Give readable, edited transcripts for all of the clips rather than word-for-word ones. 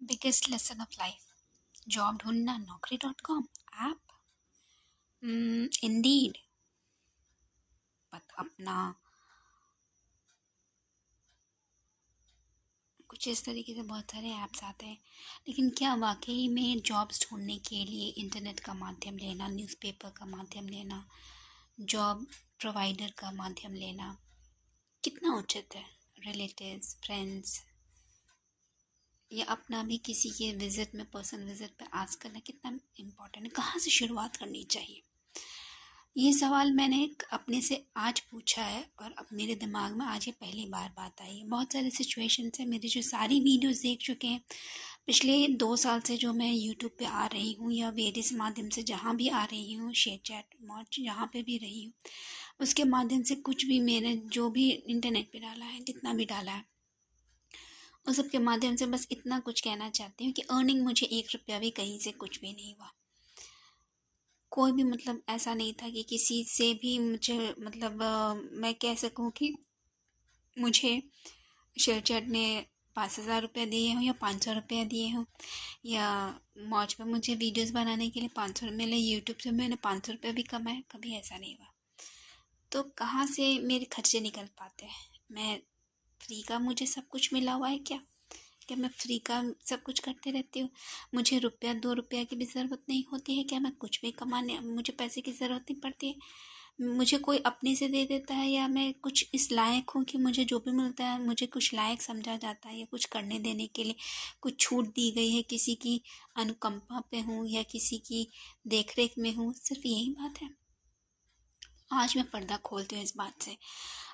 Biggest lesson of life. Job ढूंढना naukri.com app, Indeed, अपना कुछ इस तरीके से बहुत सारे ऐप्स आते हैं। लेकिन क्या वाकई में जॉब्स ढूंढने के लिए इंटरनेट का माध्यम लेना, न्यूज़पेपर का माध्यम लेना, जॉब प्रोवाइडर का माध्यम लेना कितना उचित है? रिलेटिव्स, फ्रेंड्स या अपना भी किसी के विज़िट में, पर्सनल विज़िट पे आस्क करना कितना इम्पोर्टेंट है? कहाँ से शुरुआत करनी चाहिए? ये सवाल मैंने अपने से आज पूछा है और अब मेरे दिमाग में आज ये पहली बार बात आई है। बहुत सारे सिचुएशंस हैं, मेरी जो सारी वीडियोस देख चुके हैं पिछले 2 साल से, जो मैं यूट्यूब पे आ रही हूँ या वेरियस माध्यम से जहाँ भी आ रही हूँ, शेयर चैट मॉच जहाँ पे भी रही हूँ, उसके माध्यम से कुछ भी मैंने जो भी इंटरनेट पे डाला है, जितना भी डाला है, उस सब के माध्यम से बस इतना कुछ कहना चाहती हूँ कि अर्निंग मुझे 1 रुपया भी कहीं से कुछ भी नहीं हुआ। कोई भी मतलब ऐसा नहीं था कि किसी से भी मुझे मतलब मैं कह सकूँ कि मुझे शेयर चैट ने 5,000 रुपये दिए हों या 500 रुपये दिए हों, या मौज पे मुझे वीडियोस बनाने के लिए 500 मिले, यूट्यूब से मैंने 500 रुपये भी कमाए, कभी ऐसा नहीं हुआ। तो कहाँ से मेरे खर्चे निकल पाते हैं? मैं फ्री का मुझे सब कुछ मिला हुआ है क्या? क्या मैं फ्री का सब कुछ करते रहती हूँ? मुझे 1-2 रुपया की भी ज़रूरत नहीं होती है क्या? मैं कुछ भी कमाने मुझे पैसे की ज़रूरत नहीं पड़ती है? मुझे कोई अपने से दे देता है, या मैं कुछ इस लायक हूँ कि मुझे जो भी मिलता है मुझे कुछ लायक समझा जाता है, या कुछ करने देने के लिए कुछ छूट दी गई है, किसी की अनुकंपा पे हूँ या किसी की देख रेख में हूँ? सिर्फ यही बात है। आज मैं पर्दा खोलती हूँ इस बात से।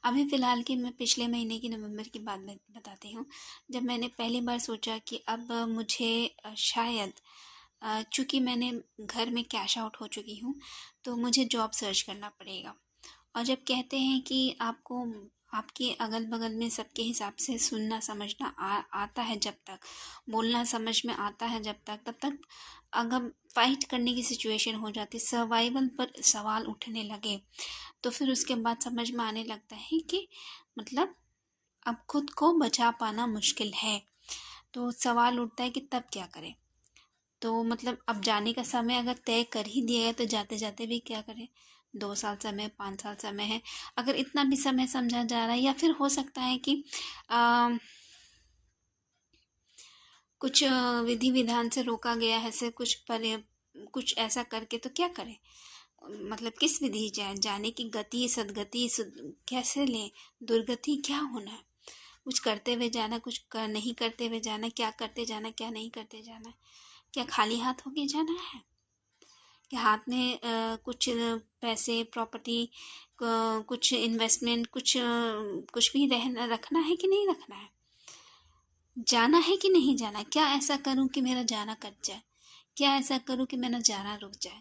अभी फ़िलहाल की मैं पिछले महीने की नवंबर की बात बताती हूँ, जब मैंने पहली बार सोचा कि अब मुझे शायद चूँकि मैंने घर में कैश आउट हो चुकी हूँ, तो मुझे जॉब सर्च करना पड़ेगा। और जब कहते हैं कि आपको आपके अगल बगल में सबके हिसाब से सुनना समझना आता है, जब तक बोलना समझ में आता है, जब तक तब तक अगर फाइट करने की सिचुएशन हो जाती, सर्वाइवल पर सवाल उठने लगे, तो फिर उसके बाद समझ में आने लगता है कि मतलब अब खुद को बचा पाना मुश्किल है। तो सवाल उठता है कि तब क्या करें? तो मतलब अब जाने का समय अगर तय कर ही दिया है, तो जाते जाते भी क्या करें? 2 साल समय, 5 साल समय है। अगर इतना भी समय समझा जा रहा है, या फिर हो सकता है कि कुछ विधि विधान से रोका गया है, से कुछ ऐसा करके, तो क्या करें? मतलब किस विधि जाने की गति, सदगति कैसे लें? दुर्गति क्या होना है? कुछ करते हुए जाना, नहीं करते हुए जाना, क्या करते जाना, क्या नहीं करते जाना? क्या खाली हाथ होके जाना है? कि हाथ में कुछ पैसे, प्रॉपर्टी, कुछ इन्वेस्टमेंट, कुछ भी रहना रखना है कि नहीं रखना है? जाना है कि नहीं जाना? क्या ऐसा करूं कि मेरा जाना कट जाए? क्या ऐसा करूं कि मेरा जाना रुक जाए?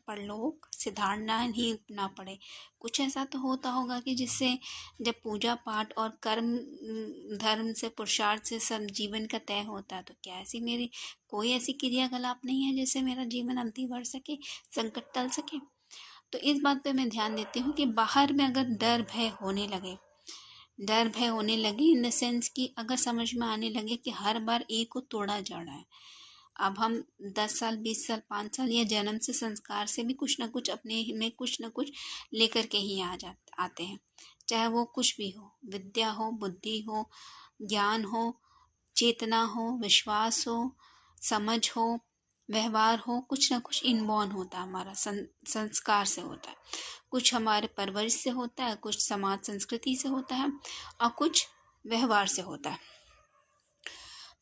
परलोक सिधारना ही ना पड़े। कुछ ऐसा तो होता होगा कि जिससे जब पूजा पाठ और कर्म, धर्म से, पुरुषार्थ से सब जीवन का तय होता है, तो क्या ऐसी मेरी कोई ऐसी क्रियाकलाप नहीं है जिससे मेरा जीवन अवधि बढ़ सके, संकट टल सके? तो इस बात पे मैं ध्यान देती हूँ कि बाहर में अगर डर भय होने लगे इन द सेंस कि अगर समझ में आने लगे कि हर बार एक को तोड़ा जा रहा है, अब हम 10 साल, 20 साल, 5 साल या जन्म से संस्कार से भी कुछ ना कुछ अपने में कुछ ना कुछ लेकर के ही आते हैं। चाहे वो कुछ भी हो, विद्या हो, बुद्धि हो, ज्ञान हो, चेतना हो, विश्वास हो, समझ हो, व्यवहार हो, कुछ ना कुछ इनबॉर्न होता है हमारा, संस्कार से होता है। कुछ हमारे परवरिश से होता है, कुछ समाज संस्कृति से होता है, और कुछ व्यवहार से होता है।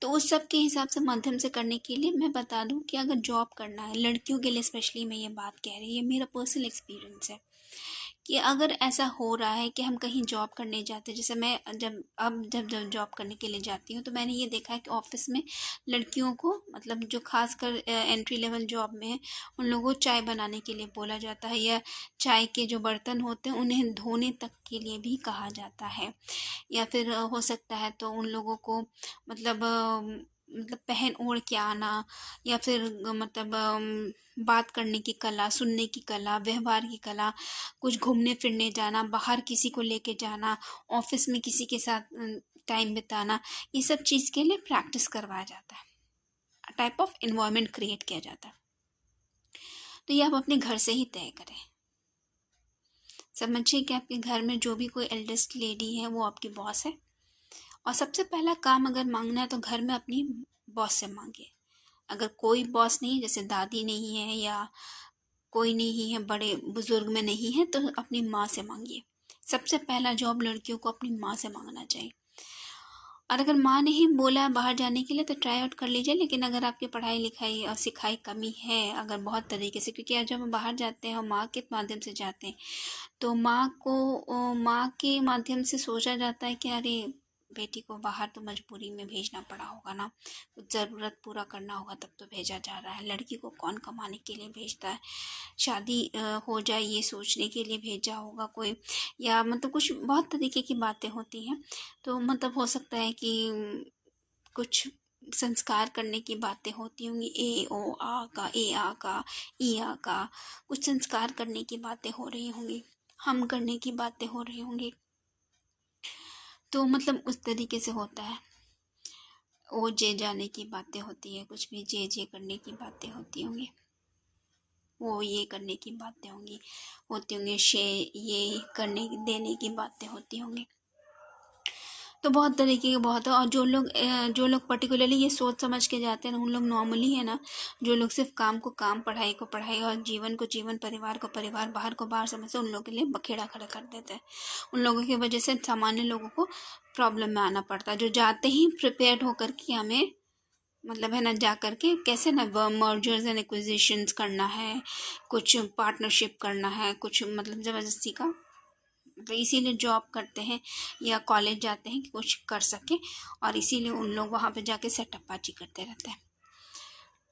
तो उस सब के हिसाब से माध्यम से करने के लिए मैं बता दूं कि अगर जॉब करना है, लड़कियों के लिए स्पेशली मैं ये बात कह रही, है मेरा पर्सनल एक्सपीरियंस है कि अगर ऐसा हो रहा है कि हम कहीं जॉब करने जाते हैं, जैसे मैं जब जॉब करने के लिए जाती हूँ, तो मैंने ये देखा है कि ऑफिस में लड़कियों को, मतलब जो खासकर एंट्री लेवल जॉब में है, उन लोगों को चाय बनाने के लिए बोला जाता है, या चाय के जो बर्तन होते हैं उन्हें धोने तक के लिए भी कहा जाता है। या फिर हो सकता है तो उन लोगों को मतलब पहन ओढ़ के आना, या फिर बात करने की कला, सुनने की कला, व्यवहार की कला, कुछ घूमने फिरने जाना, बाहर किसी को लेके जाना, ऑफिस में किसी के साथ टाइम बिताना, ये सब चीज़ के लिए प्रैक्टिस करवाया जाता है। टाइप ऑफ इन्वायरमेंट क्रिएट किया जाता है। तो ये आप अपने घर से ही तय करें। समझिए कि आपके घर में जो भी कोई एल्डेस्ट लेडी है वो आपकी बॉस है, और सबसे पहला काम अगर मांगना है तो घर में अपनी बॉस से मांगिए। अगर कोई बॉस नहीं, जैसे दादी नहीं है या कोई नहीं है, बड़े बुजुर्ग में नहीं है, तो अपनी माँ से मांगिए। सबसे पहला जॉब लड़कियों को अपनी माँ से मांगना चाहिए। और अगर माँ ने ही बोला बाहर जाने के लिए तो ट्राई आउट कर लीजिए, लेकिन अगर आपकी पढ़ाई लिखाई और सिखाई कमी है अगर बहुत तरीके से, क्योंकि आज जब हम बाहर जाते हैं और माँ के माध्यम से जाते हैं तो माँ के माध्यम से सोचा जाता है कि अरे बेटी को बाहर तो मजबूरी में भेजना पड़ा होगा ना, कुछ ज़रूरत पूरा करना होगा तब तो भेजा जा रहा है। लड़की को कौन कमाने के लिए भेजता है, शादी हो जाए ये सोचने के लिए भेजा होगा कोई, या मतलब कुछ बहुत तरीके की बातें होती हैं। तो मतलब हो सकता है कि कुछ संस्कार करने की बातें होती होंगी, ए ओ आ का, ए आ का, ई आ का, कुछ संस्कार करने की बातें हो रही होंगी, हम करने की बातें हो रही होंगी। तो मतलब उस तरीके से होता है। ओ जे जाने की बातें होती है, कुछ भी जे करने की बातें होती होंगी, वो ये करने की बातें होती होंगी, ये करने देने की बातें होती होंगी। तो बहुत तरीके के बहुत है। और जो लोग पर्टिकुलरली ये सोच समझ के जाते हैं उन लोग नॉर्मली है ना, जो लोग सिर्फ काम को काम, पढ़ाई को पढ़ाई और जीवन को जीवन, परिवार को परिवार, बाहर को बाहर समझते, उन लोगों के लिए बखेड़ा खड़ा कर देते हैं। उन लोगों की वजह से सामान्य लोगों को प्रॉब्लम में आना पड़ता है, जो जाते ही प्रिपेयर्ड होकर के हमें मतलब है ना जा करके कैसे ना मर्जर्स एंड एक्विजिशंस करना है, कुछ पार्टनरशिप करना है, कुछ मतलब ज़बरदस्ती का, तो इसीलिए जॉब करते हैं या कॉलेज जाते हैं कि कुछ कर सके, और इसीलिए उन लोग वहाँ पे जाके सेटअपबाजी करते रहते हैं।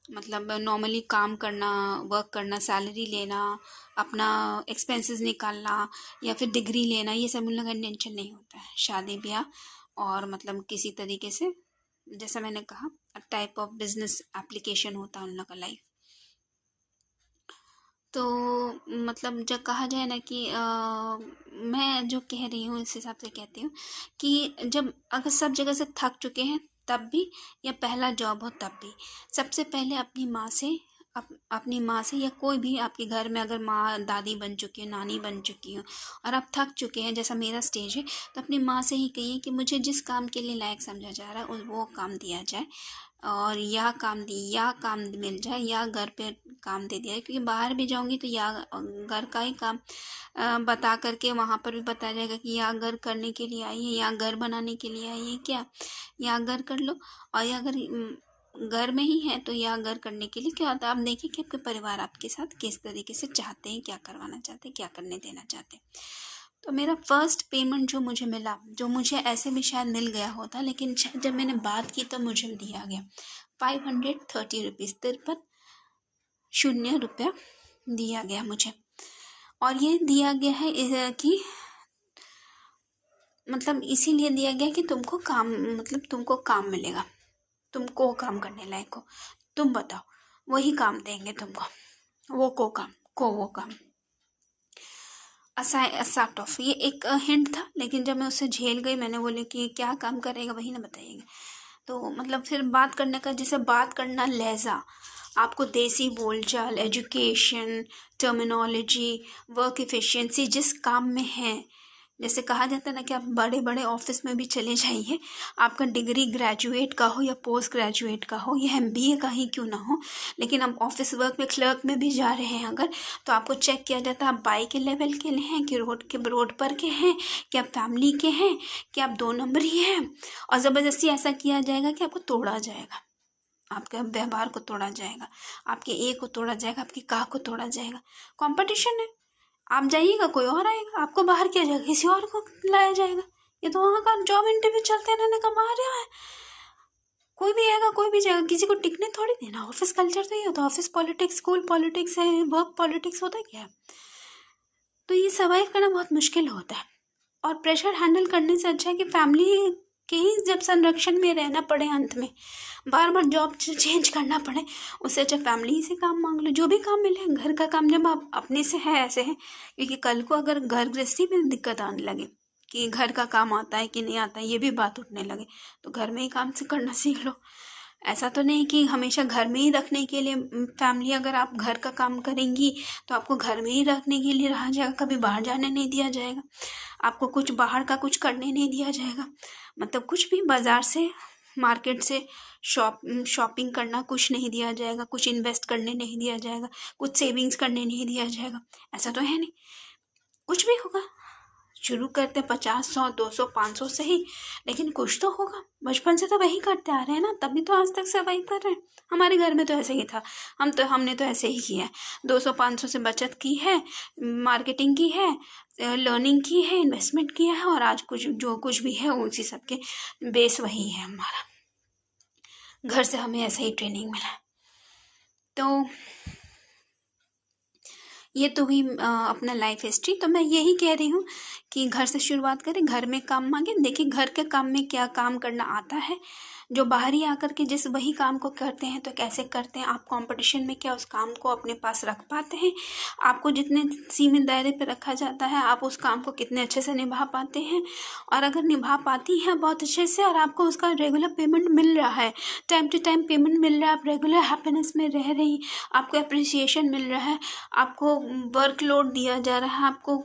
मतलब नॉर्मली काम करना, वर्क करना, सैलरी लेना, अपना एक्सपेंसेस निकालना या फिर डिग्री लेना, ये सब उन लोगों का टेंशन नहीं होता है। शादी ब्याह और मतलब किसी तरीके से, जैसा मैंने कहा, टाइप ऑफ बिजनेस एप्लीकेशन होता है उन लोगों का लाइफ। तो मतलब जब कहा जाए ना कि मैं जो कह रही हूँ इस हिसाब से कहती हूँ कि जब अगर सब जगह से थक चुके हैं तब भी, या पहला जॉब हो तब भी, सबसे पहले अपनी माँ से अपनी माँ से, या कोई भी आपके घर में अगर माँ दादी बन चुकी हो, नानी बन चुकी हो और आप थक चुके हैं, जैसा मेरा स्टेज है, तो अपनी माँ से ही कहिए कि मुझे जिस काम के लिए लायक समझा जा रहा है वो काम दिया जाए, और या काम मिल जाए, या घर पे काम दे दिया है, क्योंकि बाहर भी जाऊंगी तो या घर का ही काम बता करके वहाँ पर भी बताया जाएगा कि या घर करने के लिए आई है, या घर बनाने के लिए आई है क्या, या घर कर लो, और या अगर घर में ही है तो या घर करने के लिए क्या होता है। आप देखिए कि आपके परिवार आपके साथ किस तरीके से चाहते हैं, क्या करवाना चाहते हैं, क्या करने देना चाहते हैं। तो मेरा फर्स्ट पेमेंट जो मुझे मिला, जो मुझे ऐसे भी शायद मिल गया होता, लेकिन जब मैंने बात की तो मुझे दिया गया 530 रुपीज़, 53 दिया गया मुझे। और ये दिया गया है कि मतलब इसीलिए दिया गया कि तुमको काम, मतलब तुमको काम मिलेगा, तुमको काम करने लायक हो, तुम बताओ वही काम देंगे तुमको, वो काम सॉर्ट ऑफ, ये एक हिंट था। लेकिन जब मैं उससे झेल गई, मैंने बोले कि क्या काम करेगा वही ना बताइएगा। तो मतलब फिर बात करने का, जैसे बात करना, लहजा, आपको देसी बोलचाल, एजुकेशन, टर्मिनोलॉजी, वर्क एफिशिएंसी जिस काम में है, जैसे कहा जाता है ना कि आप बड़े बड़े ऑफिस में भी चले जाइए, आपका डिग्री ग्रेजुएट का हो या पोस्ट ग्रेजुएट का हो या MBA का ही क्यों ना हो, लेकिन आप ऑफिस वर्क में क्लर्क में भी जा रहे हैं अगर, तो आपको चेक किया जाता है आप बाई के लेवल के लिए हैं कि रोड पर के हैं, कि आप फैमिली के हैं, कि आप 2 नंबर ही हैं। और ज़बरदस्ती ऐसा किया जाएगा कि आपको तोड़ा जाएगा, आपके व्यवहार को तोड़ा जाएगा, आपके ए को तोड़ा जाएगा, आपकी का को तोड़ा जाएगा। कंपटीशन है, आप जाइएगा कोई और आएगा, आपको बाहर किया जाएगा, किसी और को लाया जाएगा। ये तो वहाँ का जॉब इंटरव्यू चलते रहने का बाहर है, कोई भी आएगा कोई भी जाएगा, किसी को टिकने थोड़ी देना। ऑफिस कल्चर तो ये होता है, ऑफिस पॉलिटिक्स, स्कूल पॉलिटिक्स है, वर्क पॉलिटिक्स होता है क्या। तो ये सर्वाइव करना बहुत मुश्किल होता है, और प्रेशर हैंडल करने से अच्छा है कि फैमिली के ही जब संरक्षण में रहना पड़े, अंत में बार बार जॉब चेंज करना पड़े, उससे अच्छा फैमिली से काम मांग लो, जो भी काम मिले। घर का काम जब आप अपने से है ऐसे है, क्योंकि कल को अगर घर गृहस्थी में दिक्कत आने लगे कि घर का काम आता है कि नहीं आता है, ये भी बात उठने लगे, तो घर में ही काम से करना सीख लो, ऐसा तो नहीं कि हमेशा घर में ही रखने के लिए फैमिली, अगर आप घर का काम करेंगी तो आपको घर में ही रखने के लिए रहा जाएगा, कभी बाहर जाने नहीं दिया जाएगा, आपको कुछ बाहर का कुछ करने नहीं दिया जाएगा। मतलब कुछ भी बाज़ार से, मार्केट से शॉपिंग करना कुछ नहीं दिया जाएगा, कुछ इन्वेस्ट करने नहीं दिया जाएगा, कुछ सेविंग्स करने नहीं दिया जाएगा। ऐसा तो है नहीं, कुछ भी होगा। शुरू करते 50, 100, 200, 500 से ही, लेकिन कुछ तो होगा। बचपन से तो वही करते आ रहे हैं ना, तभी तो आज तक सर्वाइव कर रहे हैं। हमारे घर में तो ऐसे ही था, हमने तो ऐसे ही किया है। 200-500 से बचत की है, मार्केटिंग की है, लर्निंग की है, इन्वेस्टमेंट किया है, और आज जो कुछ भी है उसी सब के बेस वही है हमारा। घर से हमें ऐसा ही ट्रेनिंग मिला। तो ये तो हुई अपना लाइफ हिस्ट्री। तो मैं यही कह रही हूँ कि घर से शुरुआत करें, घर में काम मांगे। देखिए घर के काम में क्या काम करना आता है, जो बाहरी आकर के जिस वही काम को करते हैं तो कैसे करते हैं, आप कंपटीशन में क्या उस काम को अपने पास रख पाते हैं, आपको जितने सीमित दायरे पे रखा जाता है आप उस काम को कितने अच्छे से निभा पाते हैं। और अगर निभा पाती हैं बहुत अच्छे से और आपको उसका रेगुलर पेमेंट मिल रहा है, टाइम टू टाइम पेमेंट मिल रहा है, आप रेगुलर हैप्पीनेस में रह रही, आपको अप्रिसिएशन मिल रहा है, आपको वर्कलोड दिया जा रहा है, आपको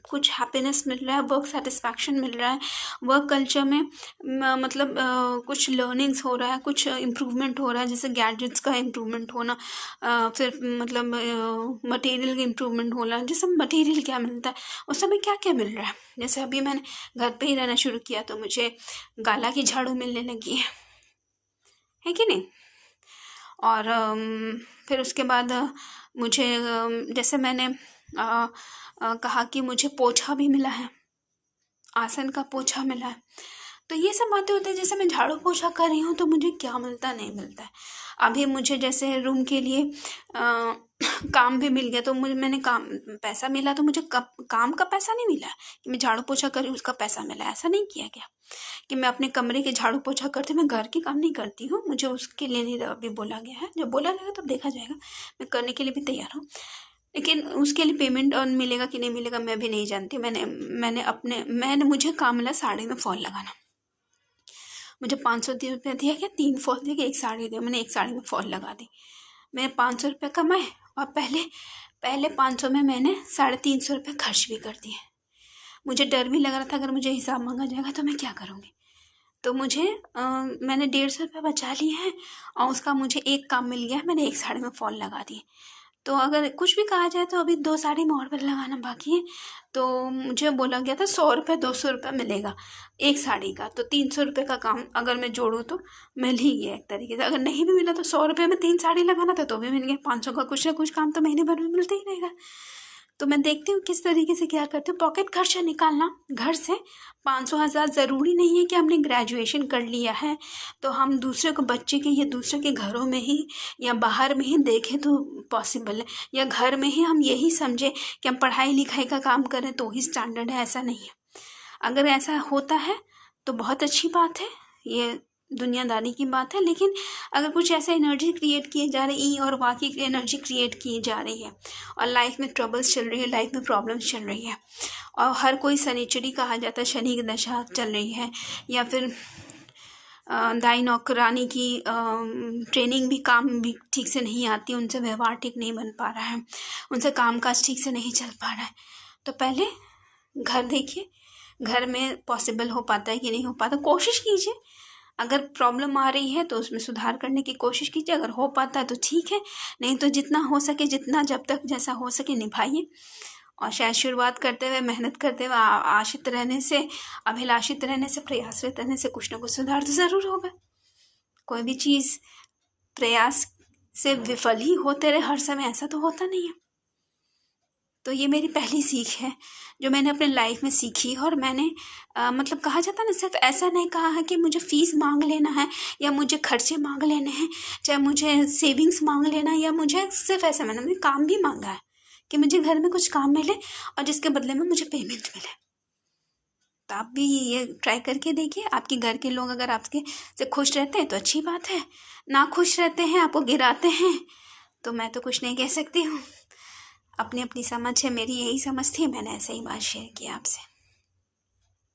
कुछ हैप्पीनेस मिल रहा है, वर्क सेटिस्फैक्शन मिल रहा है, वर्क कल्चर में मतलब कुछ लर्निंग्स हो रहा है, कुछ इम्प्रूवमेंट हो रहा है, जैसे गैजेट्स का इम्प्रूवमेंट होना, फिर मतलब मटेरियल का इम्प्रूवमेंट होना। जैसे मटेरियल क्या मिलता है, उस समय क्या क्या मिल रहा है। जैसे अभी मैंने घर पे ही रहना शुरू किया तो मुझे गाला की झाड़ू मिलने लगी है कि नहीं। और फिर उसके बाद मुझे जैसे मैंने कहा कि मुझे पोछा भी मिला है, आसन का पोछा मिला है। तो ये सब बातें होती है। जैसे मैं झाड़ू पोछा कर रही हूँ तो मुझे क्या मिलता नहीं मिलता है। अभी मुझे जैसे रूम के लिए काम भी मिल गया, तो मैंने काम पैसा मिला, तो मुझे काम का पैसा नहीं मिला कि मैं झाड़ू पोछा करी उसका पैसा मिला। ऐसा नहीं किया गया कि मैं अपने कमरे के झाड़ू पोछा करती, मैं घर के काम नहीं करती हूँ, मुझे उसके लिए नहीं अभी बोला गया है। जब बोला जाएगा तब देखा जाएगा, मैं करने के लिए भी तैयार हूँ। लेकिन उसके लिए पेमेंट मिलेगा कि नहीं मिलेगा मैं भी नहीं जानती। मुझे काम मिला साड़ी में फॉल लगाना। मुझे 500 रुपये दिया गया, 3 फॉल दिए गए, 1 साड़ी दिया, मैंने 1 साड़ी में फॉल लगा दी। मैंने 500 रुपये कमाए और पहले 500 में मैंने 350 रुपये खर्च भी कर दिए। मुझे डर भी लग रहा था अगर मुझे हिसाब मांगा जाएगा तो मैं क्या करूँगी। तो मैंने 150 रुपये बचा लिए हैं और उसका मुझे एक काम मिल गया, मैंने 1 साड़ी में फॉल लगा दी। तो अगर कुछ भी कहा जाए तो अभी 2 साड़ी में और पर लगाना बाकी है। तो मुझे बोला गया था 100 रुपये 200 रुपये मिलेगा 1 साड़ी का, तो 300 रुपये का काम अगर मैं जोड़ूँ तो मिल ही गया एक तरीके से। अगर नहीं भी मिला तो 100 रुपये में 3 साड़ी लगाना था तो भी मिल गया। 500 का कुछ ना कुछ काम तो महीने भर में मिलता ही रहेगा। तो मैं देखती हूँ किस तरीके से क्या करते हो। पॉकेट खर्चा निकालना घर से 500-1000, ज़रूरी नहीं है कि हमने ग्रेजुएशन कर लिया है तो हम दूसरे को बच्चे के या दूसरे के घरों में ही या बाहर में ही देखें तो पॉसिबल है, या घर में ही हम यही समझें कि हम पढ़ाई लिखाई का काम करें तो ही स्टैंडर्ड है। ऐसा नहीं है। अगर ऐसा होता है तो बहुत अच्छी बात है, ये दुनियादारी की बात है। लेकिन अगर कुछ ऐसा एनर्जी क्रिएट किए जा रही और वाकई एनर्जी क्रिएट की जा रही है और लाइफ में ट्रबल्स चल रही है, लाइफ में प्रॉब्लम्स चल रही है और हर कोई शनिचरी कहा जाता है, शनि की दशा चल रही है, या फिर दाई नौकरानी की ट्रेनिंग भी काम भी ठीक से नहीं आती, उनसे व्यवहार ठीक नहीं बन पा रहा है, उनसे कामकाज ठीक से नहीं चल पा रहा है, तो पहले घर देखिए, घर में पॉसिबल हो पाता है कि नहीं हो पाता। कोशिश कीजिए, अगर प्रॉब्लम आ रही है तो उसमें सुधार करने की कोशिश कीजिए। अगर हो पाता है तो ठीक है, नहीं तो जितना हो सके, जितना जब तक जैसा हो सके निभाइए। और शायद शुरुआत करते हुए, मेहनत करते हुए, आशित रहने से, अभिलाषित रहने से, प्रयासरत रहने से कुछ ना कुछ सुधार तो ज़रूर होगा। कोई भी चीज़ प्रयास से विफल ही होते रहे हर समय, ऐसा तो होता नहीं है। तो ये मेरी पहली सीख है जो मैंने अपने लाइफ में सीखी। और मैंने मतलब कहा जाता है ना, सिर्फ ऐसा नहीं कहा है कि मुझे फ़ीस मांग लेना है या मुझे खर्चे मांग लेने हैं, चाहे मुझे सेविंग्स मांग लेना है, या मुझे सिर्फ ऐसा, मैंने काम भी मांगा है कि मुझे घर में कुछ काम मिले और जिसके बदले में मुझे पेमेंट मिले। तो आप भी ये ट्राई करके देखिए। आपके घर के लोग अगर आपके से खुश रहते हैं तो अच्छी बात है, ना खुश रहते हैं, आपको गिराते हैं, तो मैं तो कुछ नहीं कह सकती हूँ। अपनी अपनी समझ है, मेरी यही समझ थी, मैंने ऐसे ही बात शेयर किया आपसे।